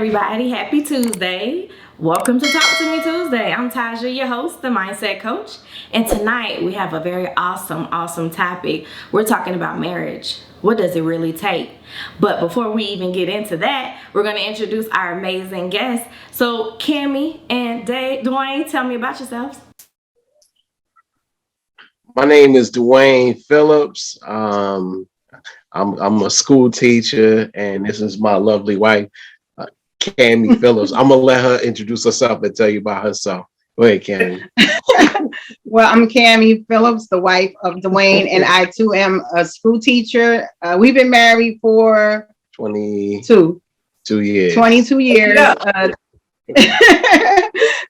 everybody. Happy Tuesday. Welcome to Talk to Me Tuesday. I'm Tajah, your host, the Mindset Coach. And tonight we have a very awesome topic. We're talking about marriage. What does it really take? But before we even get into that, we're going to introduce our amazing guests. So Kammie and Duane, tell me about yourselves. My name is Duane Phillips. I'm a school teacher, and this is my lovely wife, Kammie Phillips. I'm gonna let her introduce herself and tell you about herself. Go ahead, Kammie. Well, I'm Kammie Phillips, the wife of Duane, and I too am a school teacher. We've been married for 22 years. 22 years. Yeah.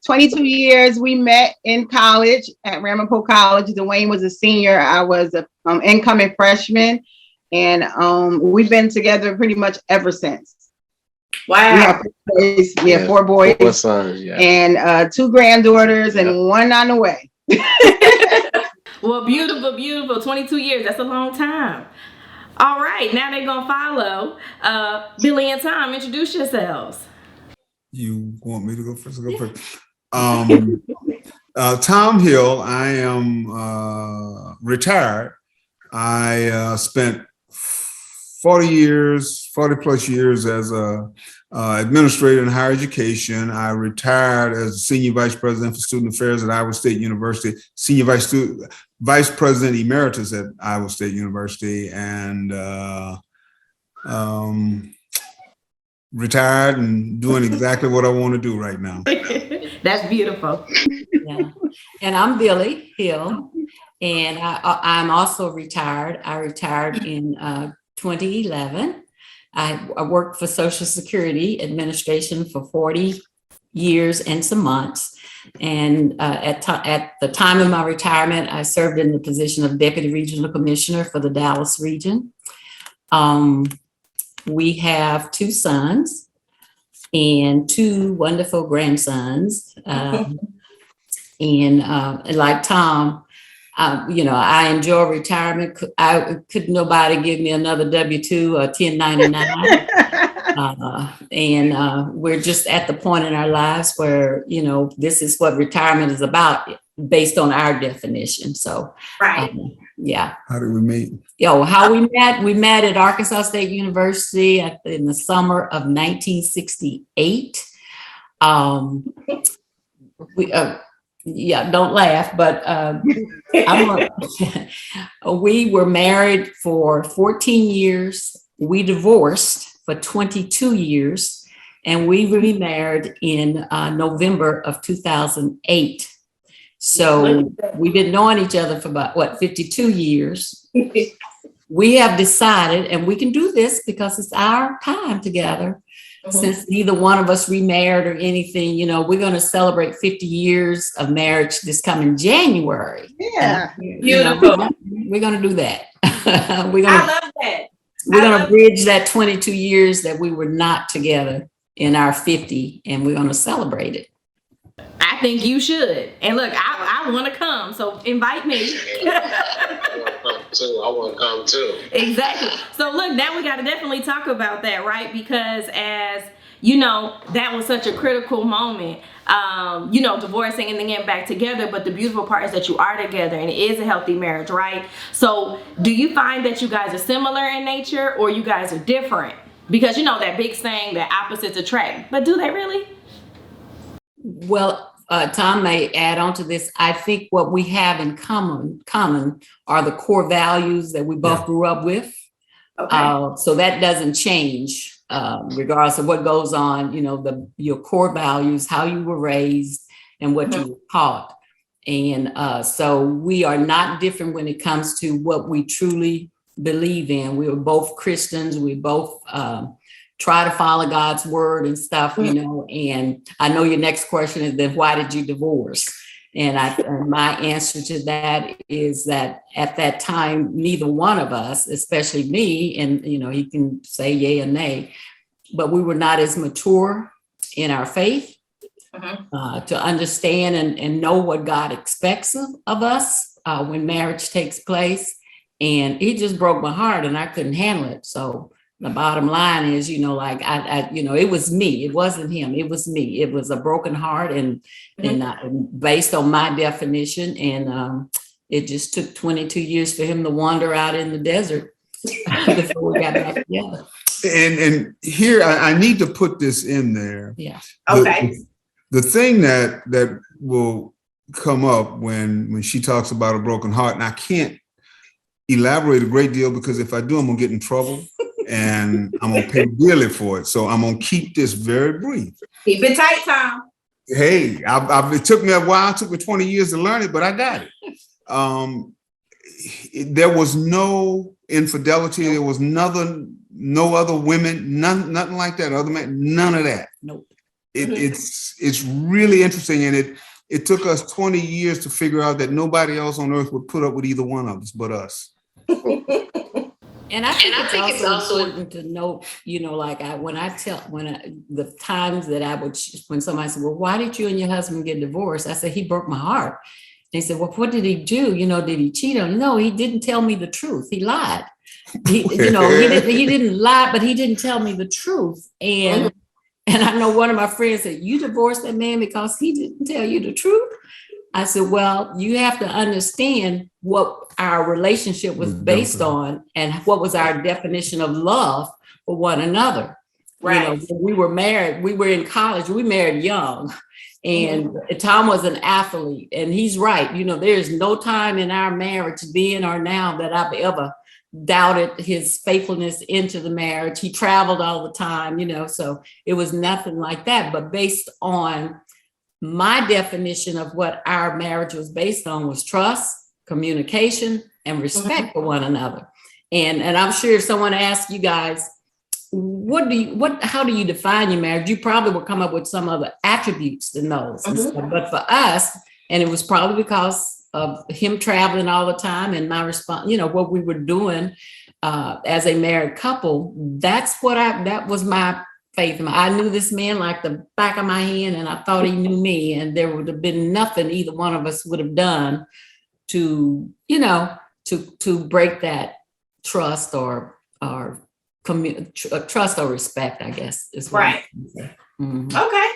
22 years. We met in college at Ramapo College. Duane was a senior. I was an incoming freshman, and we've been together pretty much ever since. Wow. We have 4 boys, 4 sons, yeah, and 2 granddaughters, and 1 on the way. Well, beautiful. 22 years. That's a long time. All right. Now they're going to follow. Billye and Tom, introduce yourselves. You want me to go first? Go first. Tom Hill. I am retired. I spent 40 plus years as a administrator in higher education. I retired as senior vice president for student affairs at Iowa State University, senior vice president emeritus at Iowa State University, and retired and doing exactly what I want to do right now. That's beautiful. Yeah. And I'm Billye Hill, and I'm also retired. I retired in 2011. I worked for Social Security Administration for 40 years and some months. And at the time of my retirement, I served in the position of Deputy Regional Commissioner for the Dallas region. We have 2 sons and 2 wonderful grandsons. And like Tom, I enjoy retirement. Could nobody give me another W-2 or 1099? And we're just at the point in our lives where, this is what retirement is about based on our definition. So, right. Yeah. How did we meet? How we met? We met at Arkansas State University in the summer of 1968. Don't laugh, but we were married for 14 years. We divorced for 22 years, and we remarried in November of 2008. So we've been knowing each other for about 52 years. We have decided, and we can do this because it's our time together. Since neither one of us remarried or anything, we're going to celebrate 50 years of marriage this coming January. Yeah. Beautiful. We're going to do that. I love that. We're going to bridge that 22 years that we were not together in our 50, and we're going to celebrate it. I think you should. And look, I want to come, so invite me. I want to come too. Exactly. So look, now we got to definitely talk about that, right? Because as you know, that was such a critical moment, divorcing and then getting back together. But the beautiful part is that you are together and it is a healthy marriage, right? So do you find that you guys are similar in nature or you guys are different? Because that big saying that opposites attract, but do they really? Well, Tom may add on to this. I think what we have in common are the core values that we both grew up with. Okay. So that doesn't change regardless of what goes on, your core values, how you were raised and what you were taught. And so we are not different when it comes to what we truly believe in. We were both Christians. We both try to follow God's word and stuff, and I know your next question is then why did you divorce? And my answer to that is that at that time, neither one of us, especially me, and he can say yay or nay, but we were not as mature in our faith to understand and know what God expects of us when marriage takes place. And it just broke my heart and I couldn't handle it. So the bottom line is, like it was me. It wasn't him. It was me. It was a broken heart, and based on my definition, and it just took 22 years for him to wander out in the desert before we got back together. And here I need to put this in there. Yeah. Okay. The thing that will come up when she talks about a broken heart, and I can't elaborate a great deal because if I do, I'm gonna get in trouble. And I'm gonna pay dearly for it. So I'm gonna keep this very brief. Keep it tight, Tom. Hey, it took me a while. It took me 20 years to learn it, but I got it. There was no infidelity. There was no other women, nothing like that. Other men, none of that. Nope. It's really interesting, and it took us 20 years to figure out that nobody else on earth would put up with either one of us but us. And I think it's also important to note, the times that I would, when somebody said, well, why did you and your husband get divorced? I said, he broke my heart. They said, well, what did he do? Did he cheat on you? No, he didn't tell me the truth. He lied. He didn't lie, but he didn't tell me the truth. And I know one of my friends said, you divorced that man because he didn't tell you the truth? I said, well, you have to understand what our relationship was based on and what was our definition of love for one another. Right. When we were married, we were in college, we married young. And Tom was an athlete, and he's right. There's no time in our marriage, then or now, that I've ever doubted his faithfulness into the marriage. He traveled all the time, so it was nothing like that. But based on my definition of what our marriage was based on was trust, communication, and respect for one another. And I'm sure if someone asked you guys, how do you define your marriage? You probably would come up with some other attributes than those. But for us, and it was probably because of him traveling all the time and my response, what we were doing as a married couple, that was my faith. I knew this man like the back of my hand, and I thought he knew me, and there would have been nothing either one of us would have done to break that trust or trust or respect, I guess is right. Okay.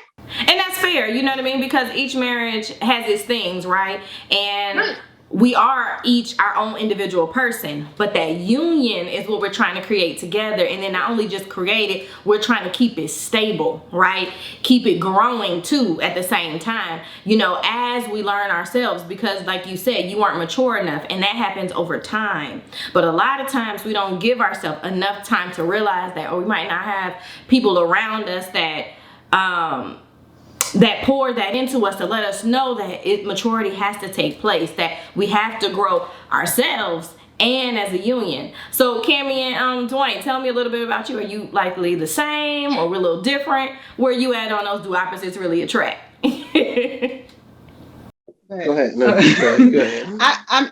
And that's fair, you know what I mean? Because each marriage has its things, right? And we are each our own individual person, but that union is what we're trying to create together. And then not only just create it, we're trying to keep it stable, right? Keep it growing too at the same time, as we learn ourselves, because like you said, you weren't mature enough, and that happens over time. But a lot of times we don't give ourselves enough time to realize that, or we might not have people around us that pour that into us to let us know that maturity has to take place, that we have to grow ourselves and as a union. So Kammie and Duane, tell me a little bit about you. Are you likely the same, or we're a little different? Where you at on those do opposites really attract? Go ahead. No, go ahead.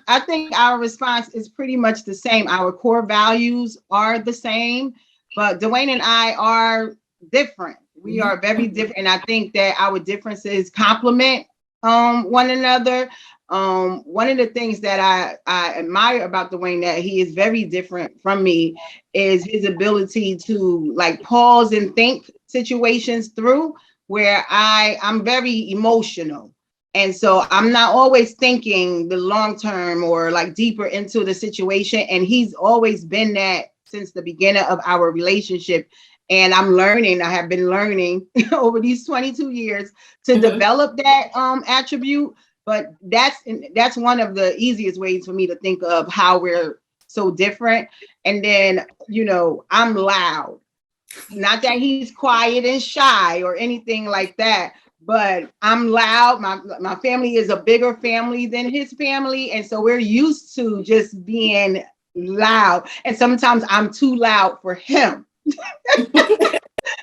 I think our response is pretty much the same. Our core values are the same, but Duane and I are different. We are very different, and I think that our differences complement one another. One of the things that I admire about Duane, that he is very different from me, is his ability to pause and think situations through, where I'm very emotional. And so I'm not always thinking the long term or deeper into the situation. And he's always been that since the beginning of our relationship. And I have been learning over these 22 years to develop that attribute. But that's one of the easiest ways for me to think of how we're so different. And then, I'm loud. Not that he's quiet and shy or anything like that, but I'm loud. My family is a bigger family than his family. And so we're used to just being loud. And sometimes I'm too loud for him.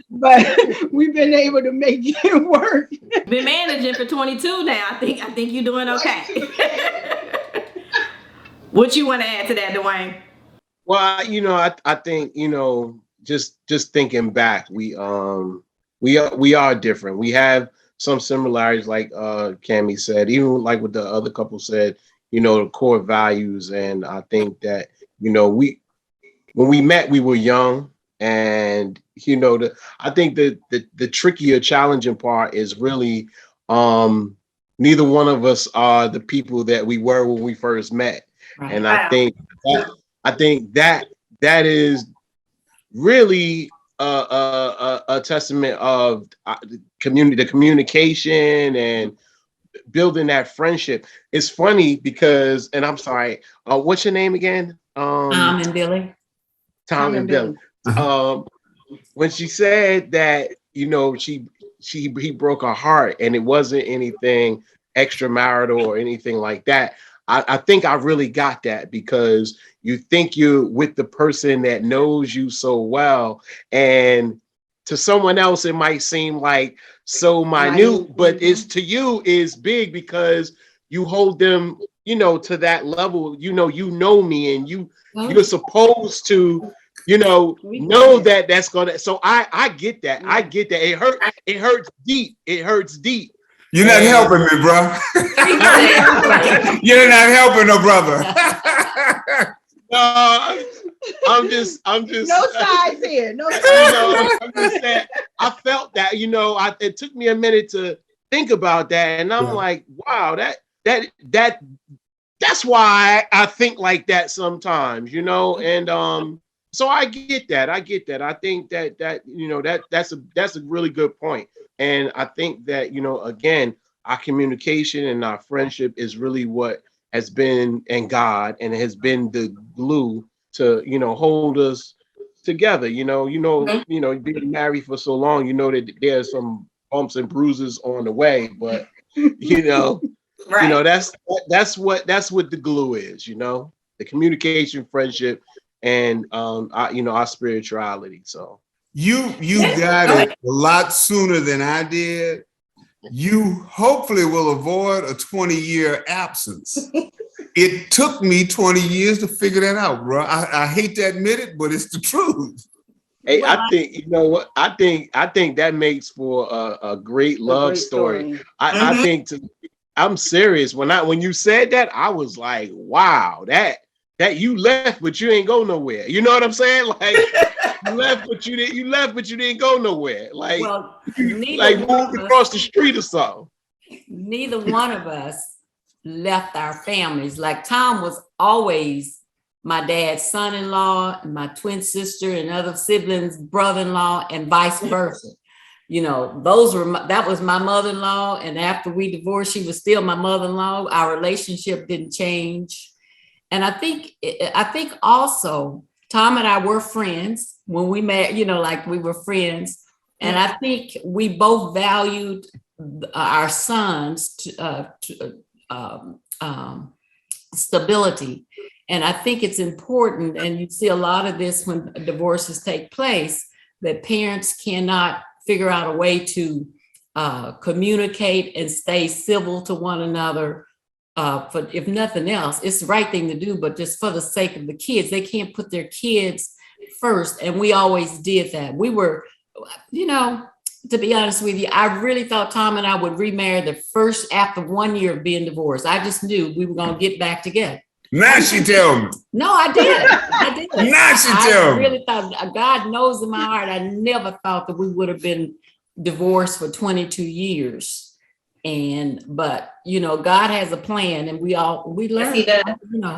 But we've been able to make it work. Been managing for 22 now. I think you're doing okay. What you want to add to that, Duane? Well, I think just thinking back, we are different. We have some similarities, like Kammie said, even like what the other couple said. The core values, and I think that when we met, we were young. And I think that the trickier, challenging part is really neither one of us are the people that we were when we first met. Right. And I think that is really a testament of the communication and building that friendship. It's funny because, and I'm sorry, what's your name again? Tom and Billye. Tom and Billye. When she said that, he broke her heart and it wasn't anything extramarital or anything like that. I think I really got that, because you think you're with the person that knows you so well, and to someone else it might seem like so minute, but it's to you is big because you hold them, to that level. You know me, and you're supposed to, know that that's gonna. So I get that. I get that. It hurts deep. It hurts deep. You're not helping me, bro. You're not helping no brother. No, I'm just. No sides here. No sides. I'm just saying. I felt that. It took me a minute to think about that, and I'm like, wow, that's why I think like that sometimes, and so I get that. I think that's a really good point. And I think that, again, our communication and our friendship is really what has been, and God, and it has been the glue to, hold us together. Being married for so long, that there's some bumps and bruises on the way, but right. That's what the glue is, the communication, friendship, and our spirituality. So you got it a lot sooner than I did. You hopefully will avoid a 20-year absence. It took me 20 years to figure that out, bro. I hate to admit it, but it's the truth. Hey, I think I think that makes for a great love story. I think I'm serious. When you said that, I was like, wow, that you left, but you ain't go nowhere. You know what I'm saying? Like you left, but you didn't go nowhere. Like, like moved across the street or something. Neither one of us left our families. Like Tom was always my dad's son-in-law, and my twin sister and other siblings, brother-in-law, and vice versa. That was my mother-in-law, and after we divorced, she was still my mother-in-law. Our relationship didn't change. And I think also Tom and I were friends when we met, like we were friends. And I think we both valued our sons' stability. And I think it's important, and you see a lot of this when divorces take place, that parents cannot figure out a way to communicate and stay civil to one another. For if nothing else, it's the right thing to do, but just for the sake of the kids, they can't put their kids first. And we always did that. We were, to be honest with you, I really thought Tom and I would remarry after 1 year of being divorced. I just knew we were going to get back together. Now she tell me. No, I did. Now she tell me. I really thought, God knows in my heart, I never thought that we would have been divorced for 22 years. But God has a plan, and we learn. Yes, he does.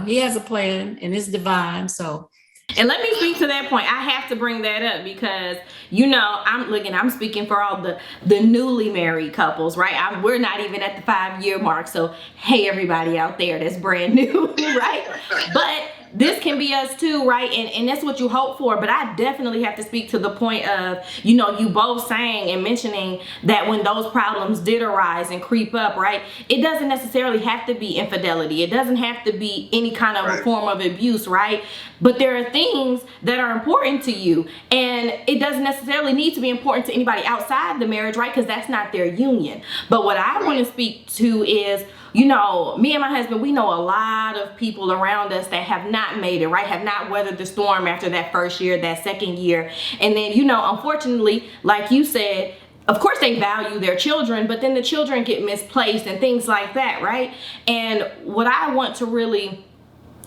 He has a plan, and it's divine. So, and let me speak to that point. I have to bring that up because I'm speaking for all the newly married couples, right? We're not even at the 5-year mark. So hey, everybody out there that's brand new, right? But this can be us too, right? And that's what you hope for. But I definitely have to speak to the point of, you both saying and mentioning that when those problems did arise and creep up, right? It doesn't necessarily have to be infidelity. It doesn't have to be any kind of a form of abuse, right? But there are things that are important to you, and it doesn't necessarily need to be important to anybody outside the marriage, right? Because that's not their union. But what I want to speak to is, me and my husband, we know a lot of people around us that have not made it, right? Have not weathered the storm after that first year, that second year. And then, unfortunately, like you said, of course they value their children, but then the children get misplaced and things like that, right? And what I want to really,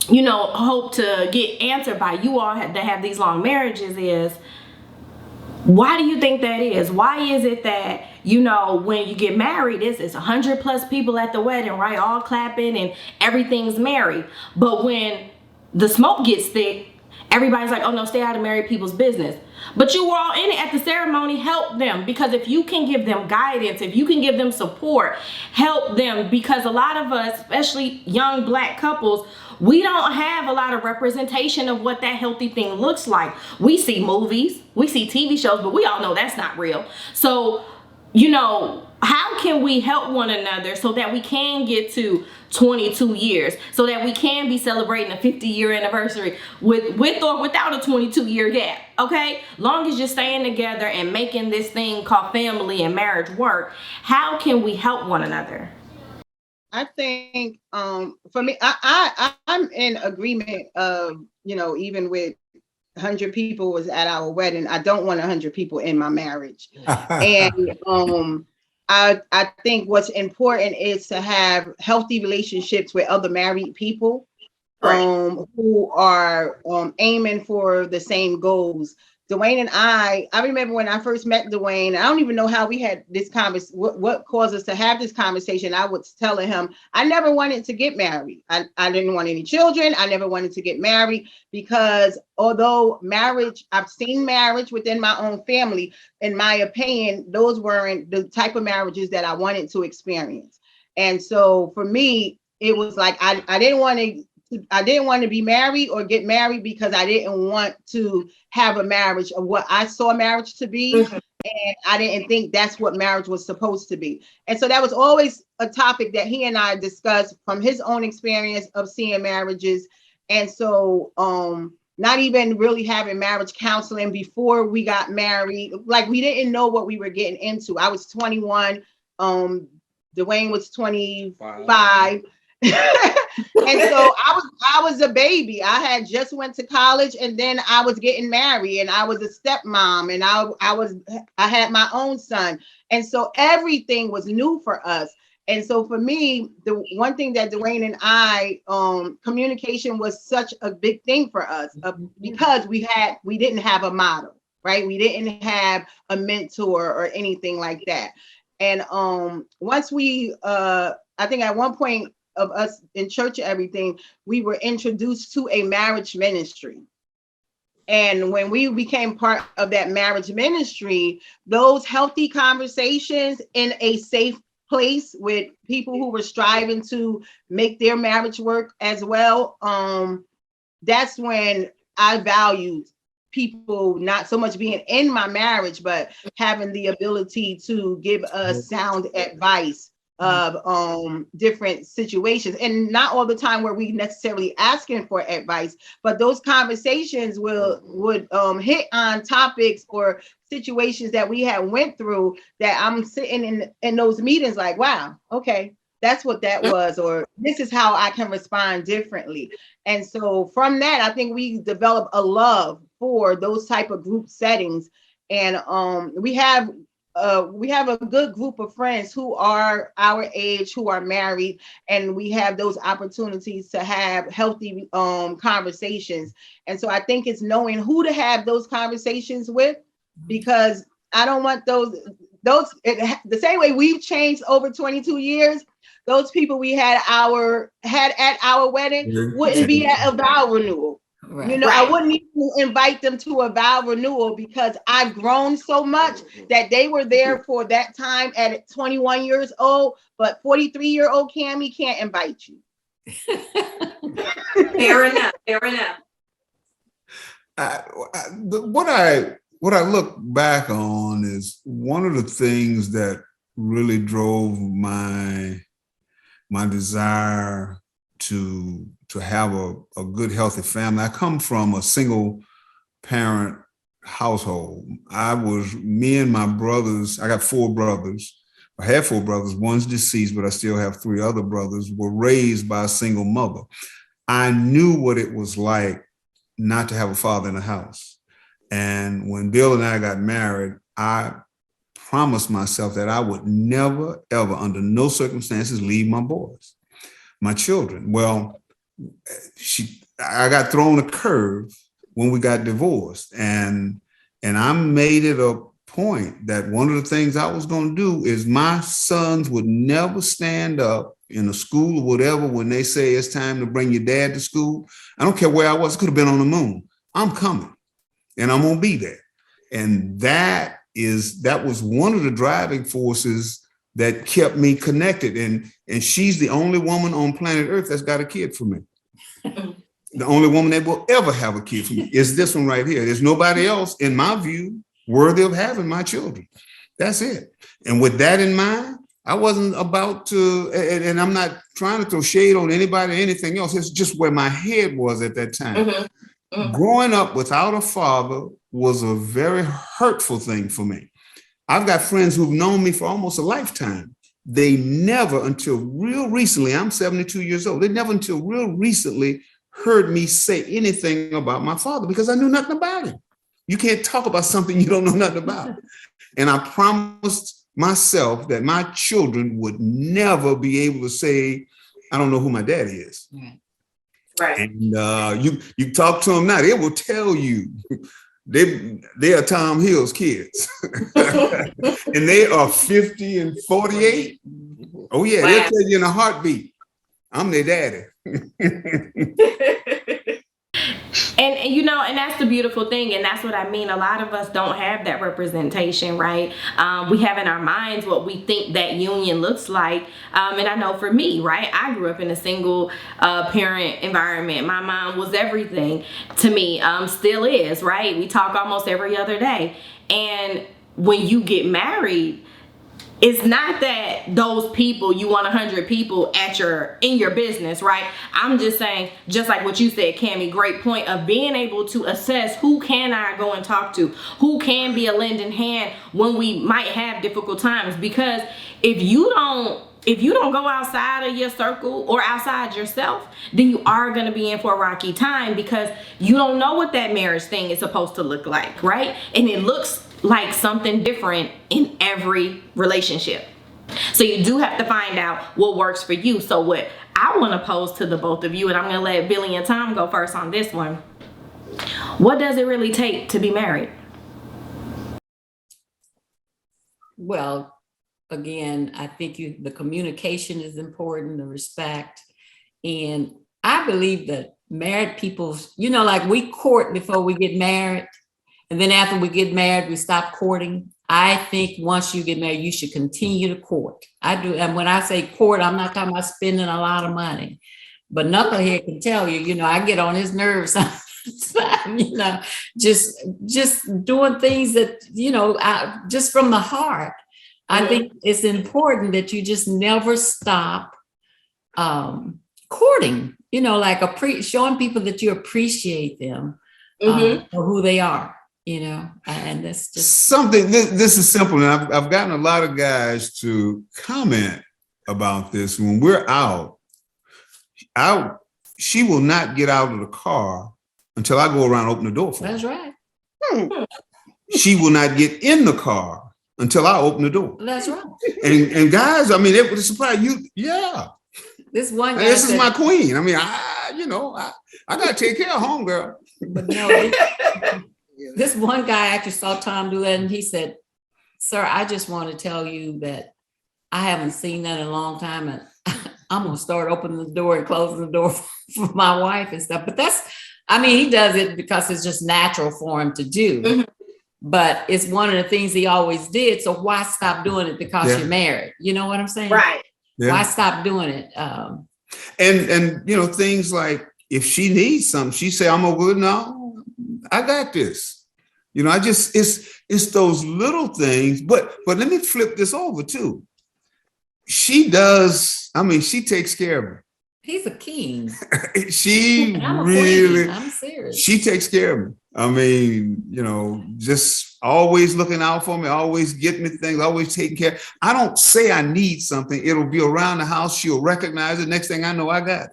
hope to get answered by you all that have these long marriages is, Why do you think that is? Why is it that, you know, when you get married, it's 100 plus people at the wedding, right? All clapping and everything's merry. But when the smoke gets thick, everybody's like, oh no, stay out of married people's business. But you were all in it at the ceremony. Help them, because if you can give them guidance, if you can give them support, help them, because a lot of us, especially young Black couples, we don't have a lot of representation of what that healthy thing looks like. We see movies, we see TV shows, but we all know that's not real. So, you know, how can we help one another so that we can get to 22 years, so that we can be celebrating a 50-year anniversary with or without a 22-year gap, okay? Long as you're staying together and making this thing called family and marriage work, how can we help one another? I think for me, I'm in agreement of, you know, even with 100 people was at our wedding, I don't want 100 people in my marriage. And I think what's important is to have healthy relationships with other married people, who are aiming for the same goals. Duane and I remember when I first met Duane, I don't even know how we had this conversation, what caused us to have this conversation. I was telling him, I never wanted to get married. I didn't want any children. I never wanted to get married, because although marriage, I've seen marriage within my own family, in my opinion, those weren't the type of marriages that I wanted to experience. And so for me, it was like, I didn't want to be married or get married, because I didn't want to have a marriage of what I saw marriage to be. And I didn't think that's what marriage was supposed to be. And so that was always a topic that he and I discussed from his own experience of seeing marriages. And so not even really having marriage counseling before we got married. Like, we didn't know what we were getting into. I was 21. Duane was 25. And so I was a baby. I had just went to college, and then I was getting married, and I was a stepmom, and I had my own son. And so everything was new for us. And so for me, the one thing that Duane and I, communication was such a big thing for us, because we didn't have a model, right? We didn't have a mentor or anything like that. And once we, I think at one point of us in church, everything, we were introduced to a marriage ministry. And when we became part of that marriage ministry, those healthy conversations in a safe place with people who were striving to make their marriage work as well, that's when I valued people not so much being in my marriage, but having the ability to give us sound advice of different situations. And not all the time were we necessarily asking for advice, but those conversations would hit on topics or situations that we had went through, that I'm sitting in those meetings like, wow, okay, that's what that was, or this is how I can respond differently. And so from that, I think we developed a love for those type of group settings. And we have a good group of friends who are our age, who are married, and we have those opportunities to have healthy conversations. And so I think it's knowing who to have those conversations with, because I don't want the same way we've changed over 22 years, those people we had at our wedding wouldn't be at a vow renewal. Right. You know, right. I wouldn't even invite them to a vow renewal, because I've grown so much that they were there for that time at 21 years old, but 43-year-old Kammie can't invite you. Fair enough. Fair enough. What I look back on is one of the things that really drove my desire to have a good, healthy family. I come from a single parent household. Me and my brothers, I got 4 brothers. I had 4 brothers, one's deceased, but I still have 3 other brothers, were raised by a single mother. I knew what it was like not to have a father in the house. And when Bill and I got married, I promised myself that I would never, ever, under no circumstances, leave my boys, my children. Well, I got thrown a curve when we got divorced, and And I made it a point that one of the things I was going to do is my sons would never stand up in a school or whatever when they say it's time to bring your dad to school. I don't care where I was. It could have been on the moon. I'm coming and I'm going to be there. And that was one of the driving forces that kept me connected. And she's the only woman on planet Earth that's got a kid for me. The only woman that will ever have a kid for me is this one right here. There's nobody else, in my view, worthy of having my children. That's it. And with that in mind, I wasn't about to, and I'm not trying to throw shade on anybody or anything else. It's just where my head was at that time. Growing up without a father was a very hurtful thing for me. I've got friends who've known me for almost a lifetime. They never, until real recently, I'm 72 years old, they never until real recently heard me say anything about my father because I knew nothing about him. You can't talk about something you don't know nothing about. And I promised myself that my children would never be able to say, I don't know who my daddy is. Right. And you talk to them now, they will tell you they are Tom Hill's kids. And they are 50 and 48. Oh yeah, wow. They'll tell you in a heartbeat, I'm their daddy. And you know, and that's the beautiful thing, and that's what I mean. A lot of us don't have that representation, right? We have in our minds what we think that union looks like. And I know for me, right, I grew up in a single parent environment. My mom was everything to me, still is, right? We talk almost every other day. And when you get married, it's not that those people, you want 100 people in your business, right? I'm just saying, just like what you said, Kammie, great point of being able to assess who can I go and talk to, who can be a lending hand when we might have difficult times. Because if you don't go outside of your circle or outside yourself, then you are going to be in for a rocky time because you don't know what that marriage thing is supposed to look like, right? And it looks like something different in every relationship. So you do have to find out what works for you. So what I want to pose to the both of you, and I'm going to let Billye and Tom go first on this one. What does it really take to be married? Well, again, I think the communication is important, the respect. And I believe that married people, like we court before we get married. And then after we get married, we stop courting. I think once you get married, you should continue to court. I do. And when I say court, I'm not talking about spending a lot of money. But Knucklehead can tell you, I get on his nerves sometimes, just doing things that, just from the heart. I think it's important that you just never stop courting, like showing people that you appreciate them for who they are. And that's just something. This is simple, and I've gotten a lot of guys to comment about this. When we're out, she will not get out of the car until I go around and open the door for her. That's right. She will not get in the car until I open the door. That's right. And guys, it would surprise you. Yeah. This one guy. This is my queen. I gotta take care of homegirl. But no. This one guy actually saw Tom do that, and he said, "Sir, I just want to tell you that I haven't seen that in a long time, and I'm going to start opening the door and closing the door for my wife and stuff." But he does it because it's just natural for him to do. But it's one of the things he always did. So why stop doing it because you're married? You know what I'm saying? Right. Yeah. Why stop doing it? And things like if she needs something, she say, no, I got this. It's those little things, but let me flip this over too. She does, she takes care of me. He's a king. I'm serious. She takes care of me. Just always looking out for me, always getting me things, always taking care. I don't say I need something. It'll be around the house. She'll recognize it. Next thing I know, I got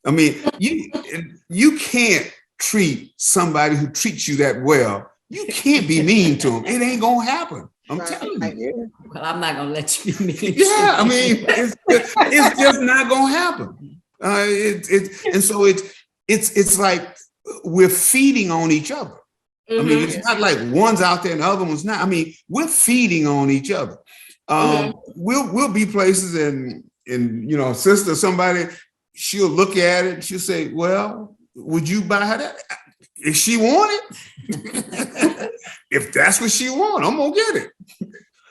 it. You can't treat somebody who treats you that well. You can't be mean to them. It ain't gonna happen. I'm telling you. Well, I'm not gonna let you be mean. Yeah, it's just not gonna happen. And so it's like we're feeding on each other. I mean, it's not like one's out there and the other one's not. I mean, we're feeding on each other. We'll be places and you know, sister, somebody, she'll look at it and she'll say, well, would you buy her that? If she want it, if that's what she want, I'm gonna get it.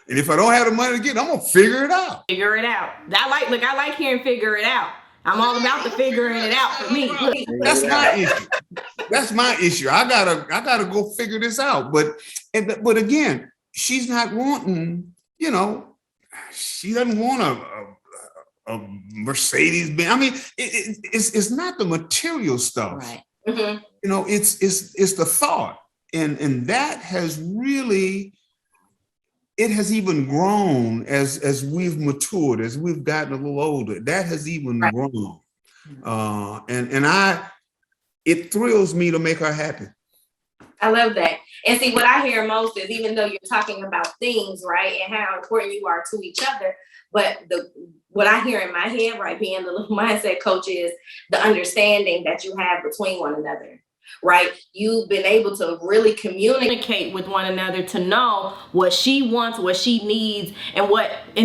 And if I don't have the money to get it, I'm gonna figure it out. Figure it out. I like hearing figure it out. I'm all about the figuring it out for me. Look. That's my issue. That's my issue. I gotta go figure this out. But again, she's not wanting, you know, she doesn't want a Mercedes Benz. I mean, it's not the material stuff. Right. You know, it's the thought. And that has really, it has even grown as we've matured, as we've gotten a little older. That has even grown. It thrills me to make her happy. I love that. And see, what I hear most is, even though you're talking about things, right, and how important you are to each other, but what I hear in my head, right, being the little mindset coach, is the understanding that you have between one another. Right? You've been able to really communicate with one another to know what she wants, what she needs, and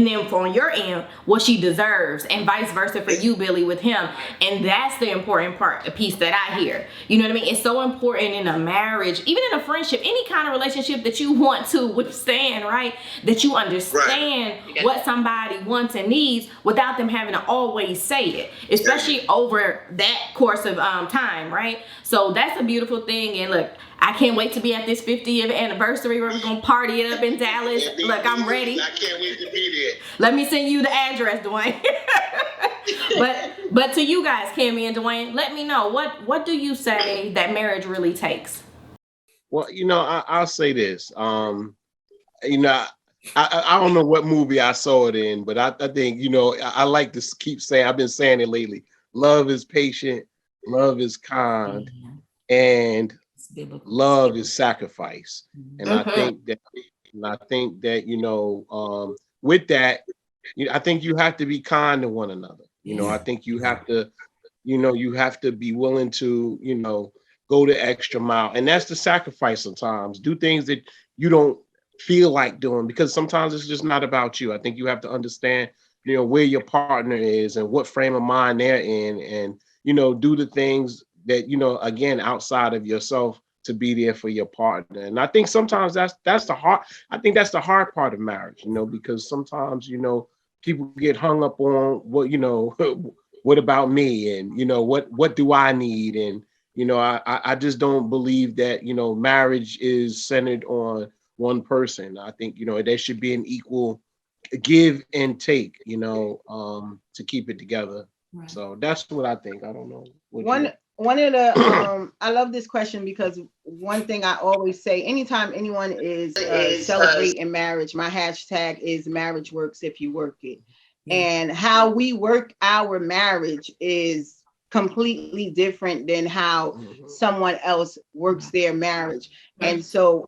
then from your end, what she deserves, and vice versa for you, Billye, with him. And that's the important part, a piece that I hear. You know what I mean? It's so important in a marriage, even in a friendship, any kind of relationship that you want to withstand, right? That you understand what somebody wants and needs without them having to always say it, especially over that course of time, right? So that's a beautiful thing. And look, I can't wait to be at this 50th anniversary where we're going to party it up in Dallas. Look, I'm ready. I can't wait to be there. Let me send you the address, Duane. but to you guys, Kammie and Duane, let me know, what do you say that marriage really takes? Well, you know, I'll say this. You know, I don't know what movie I saw it in, but I think, you know, I like to keep saying, I've been saying it lately. Love is patient. Love is kind, and love is sacrifice. And I think that, you know, with that, I think you have to be kind to one another. You know, I think you have to, you have to be willing to, go the extra mile. And that's the sacrifice sometimes. Do things that you don't feel like doing, because sometimes it's just not about you. I think you have to understand, where your partner is and what frame of mind they're in, and do the things that, again, outside of yourself, to be there for your partner. And I think sometimes that's the hard part of marriage, because sometimes, people get hung up on what, what about me? And, what do I need? And, I just don't believe that, marriage is centered on one person. I think, there should be an equal give and take, to keep it together. Right. So that's what I think. I don't know. One of the I love this question, because one thing I always say, anytime anyone is celebrating marriage, my hashtag is marriage works if you work it. And how we work our marriage is completely different than how someone else works their marriage. And so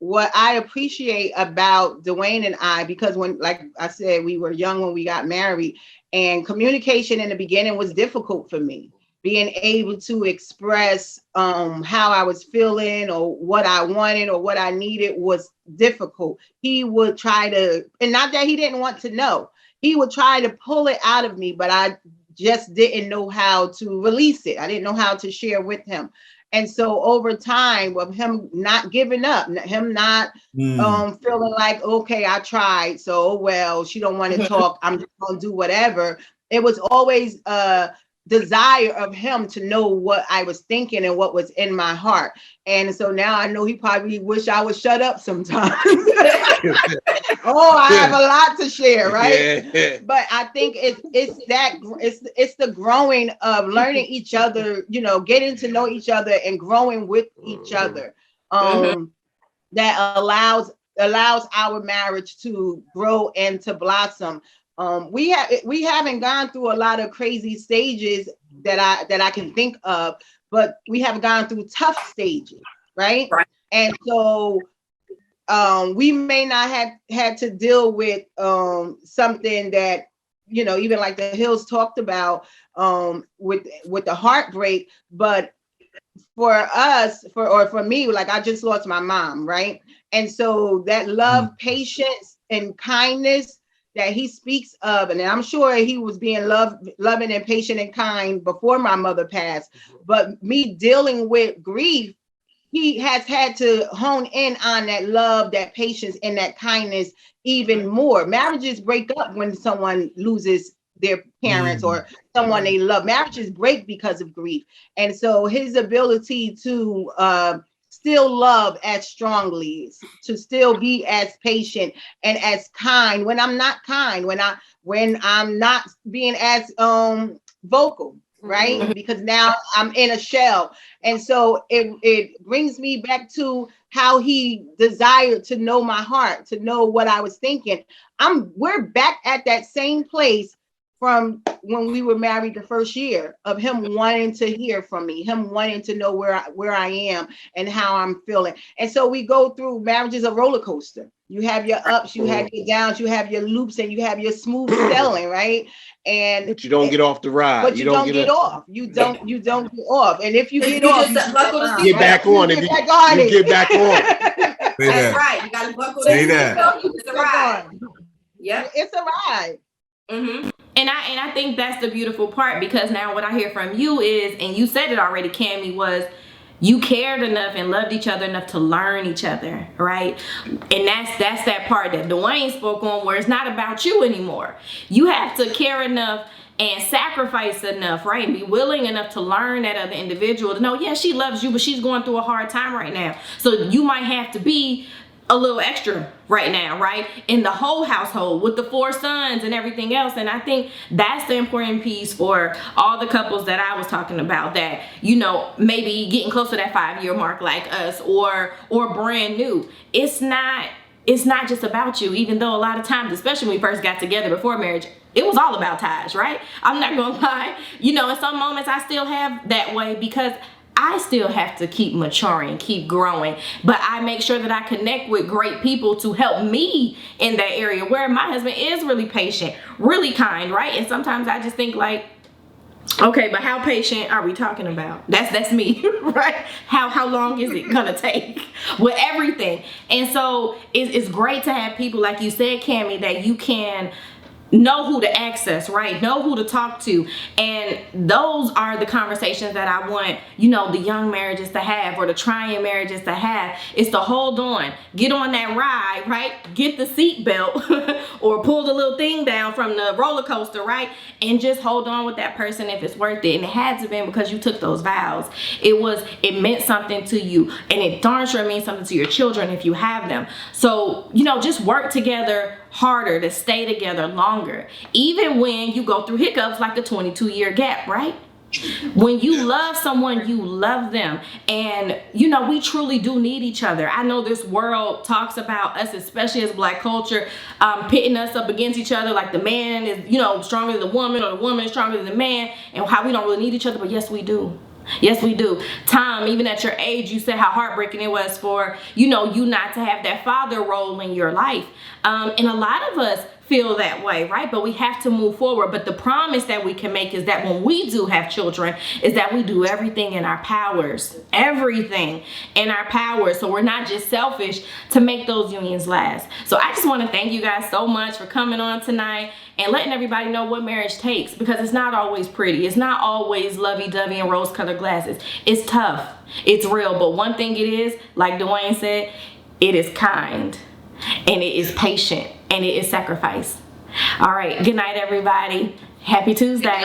what I appreciate about Duane and I, because when, like I said, we were young when we got married, and communication in the beginning was difficult for me. Being able to express how I was feeling or what I wanted or what I needed was difficult. He would try to, and not that he didn't want to know, he would try to pull it out of me, but I just didn't know how to release it. I didn't know how to share with him. And so over time, with him not giving up, him not feeling like, okay, I tried, so well, she don't want to talk, I'm just gonna do whatever. It was always a desire of him to know what I was thinking and what was in my heart. And so now I know he probably wish I would shut up sometimes. Oh, I have a lot to share, right? Yeah. But I think it's the growing of learning each other, getting to know each other and growing with each other, that allows our marriage to grow and to blossom. We haven't gone through a lot of crazy stages that I can think of, but we have gone through tough stages, right? And so we may not have had to deal with something that, even like the Hills talked about with the heartbreak, but for us, for me, like I just lost my mom, right? And so that love, patience, and kindness that he speaks of, and I'm sure he was being loving and patient and kind before my mother passed, but me dealing with grief, he has had to hone in on that love, that patience, and that kindness even more. Marriages break up when someone loses their parents or someone they love. Marriages break because of grief. And so his ability to still love as strongly, to still be as patient and as kind when I'm not kind, when I'm not being as vocal, right? Because now I'm in a shell. And so it brings me back to how he desired to know my heart, to know what I was thinking. We're back at that same place from when we were married the first year, of him wanting to hear from me, him wanting to know where I am and how I'm feeling. And so we go through, marriage is a roller coaster. You have your ups, you have your downs, you have your loops, and you have your smooth sailing, right? But you don't get off the ride. But you don't get off. You don't get off. And if you get off, you get back on. Get back on. You get back on. That's right. You got to buckle Say that. that. It's a ride. Yep. It's a ride. Mm-hmm. And I think that's the beautiful part, because now what I hear from you is, and you said it already, Kammie, was you cared enough and loved each other enough to learn each other, right? And that's that part that Duane spoke on, where it's not about you anymore. You have to care enough and sacrifice enough, right? And be willing enough to learn that other individual to know, yeah, she loves you, but she's going through a hard time right now. So you might have to be a little extra right now, right? In the whole household with the 4 sons and everything else. And I think that's the important piece for all the couples that I was talking about, that, you know, maybe getting close to that 5-year mark like us, or brand new. It's not just about you, even though a lot of times, especially when we first got together before marriage, it was all about Taj, right? I'm not gonna lie. You know, in some moments I still have that way, because I still have to keep maturing, keep growing, but I make sure that I connect with great people to help me in that area, where my husband is really patient, really kind, right? And sometimes I just think like, okay, but how patient are we talking about? That's me, right? How long is it gonna take with everything? And so it's great to have people, like you said, Kammie, that you can know who to access, right? Know who to talk to. And those are the conversations that I want, you know, the young marriages to have, or the trying marriages to have, is to hold on, get on that ride, right? Get the seat belt or pull the little thing down from the roller coaster, right? And just hold on with that person if it's worth it. And it had to be because you took those vows. It meant something to you, and it darn sure means something to your children if you have them. So, you know, just work together harder to stay together longer, even when you go through hiccups like a 22-year gap, right? When you love someone, you love them. And, you know, we truly do need each other. I know this world talks about us, especially as Black culture, pitting us up against each other, like the man is, you know, stronger than the woman, or the woman is stronger than the man, and how we don't really need each other. But yes, we do. Yes, we do. Tom, even at your age, you said how heartbreaking it was for, you know, you not to have that father role in your life. And a lot of us feel that way, right? But we have to move forward. But the promise that we can make is that when we do have children, is that we do everything in our powers, everything in our powers. So we're not just selfish to make those unions last. So I just want to thank you guys so much for coming on tonight and letting everybody know what marriage takes, because it's not always pretty. It's not always lovey-dovey and rose-colored glasses. It's tough. It's real. But one thing it is, like Duane said, it is kind, and it is patient, and it is sacrifice. All right. Good night, everybody. Happy Tuesday.